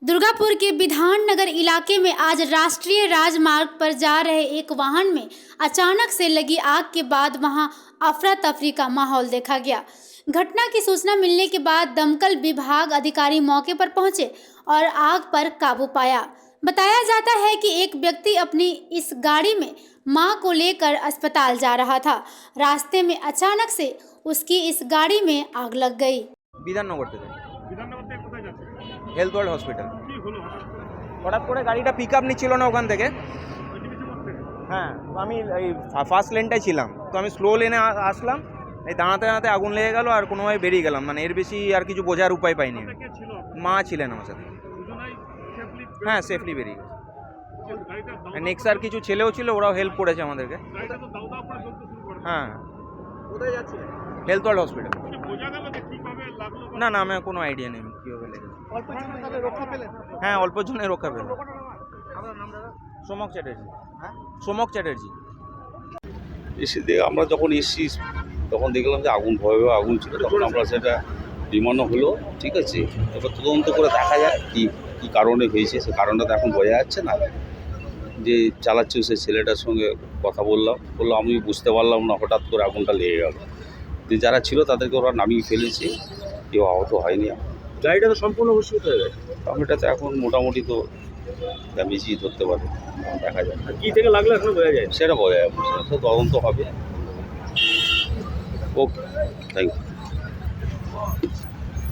दुर्गापुर के विधाननगर इलाके में आज राष्ट्रीय राजमार्ग पर जा रहे एक वाहन में अचानक से लगी आग के बाद वहां अफरा तफरी का माहौल देखा गया। घटना की सूचना मिलने के बाद दमकल विभाग अधिकारी मौके पर पहुंचे और आग पर काबू पाया। बताया जाता है कि एक व्यक्ति अपनी इस गाड़ी में मां को लेकर अस्पताल जा रहा था। रास्ते में अचानक से उसकी इस गाड़ी में आग लग गई। হেলথ ওয়ার্ল্ড হসপিটাল হঠাৎ করে গাড়িটা পিক আপ নিচ্ছিল না ওখান থেকে। হ্যাঁ, তো আমি এই ফার্স্ট লেনটাই ছিলাম, তো আমি স্লো লেনে আসলাম, এই দাঁড়াতে দাঁড়াতে আগুন লেগে গেল আর কোনোভাবে বেরিয়ে গেলাম। মানে এর বেশি আর কিছু বোঝার উপায় পাইনি। মা ছিলেন আমার সাথে। হ্যাঁ, সেফলি বেরিয়ে গেছে। নেক্সার কিছু ছেলেও ছিল, ওরাও হেল্প করেছে আমাদেরকে। হ্যাঁ, কোথায় যাচ্ছিলেন? Health world hospital. না না, আমার কোনো আইডিয়া নেই কীভাবে লেগেছে। হ্যাঁ, অল্প জনে রক্ষা পেল। সোমক চ্যাটার্জি। সোমক চ্যাটার্জি। এসে দিয়ে আমরা যখন এসেছি তখন দেখলাম যে আগুন, ভয়াবহ আগুন ছিল। তখন আমরা সেটা বিমানও হলো, ঠিক আছে। এবার তদন্ত করে দেখা যায় কী কারণে হয়েছে। সে কারণটা তো এখন বোঝা যাচ্ছে না। যে চালাচ্ছে সে ছেলেটার সঙ্গে কথা বললো আমি বুঝতে পারলাম না, হঠাৎ করে আগুনটা লেগে গেল। যে যারা ছিল তাদেরকে ওরা নামিয়ে ফেলেছে, কেউ আহত হয়নি। গাড়িটা তো সম্পূর্ণ ভূষিত হয়ে গেছে। এটাতে এখন মোটামুটি তো ড্যামেজই ধরতে পারে, দেখা যায়। কী থেকে লাগলো এখনো বোঝা যায়? সেটা বোঝা যাবে, সেটা তদন্ত হবে। ওকে, থ্যাংক ইউ।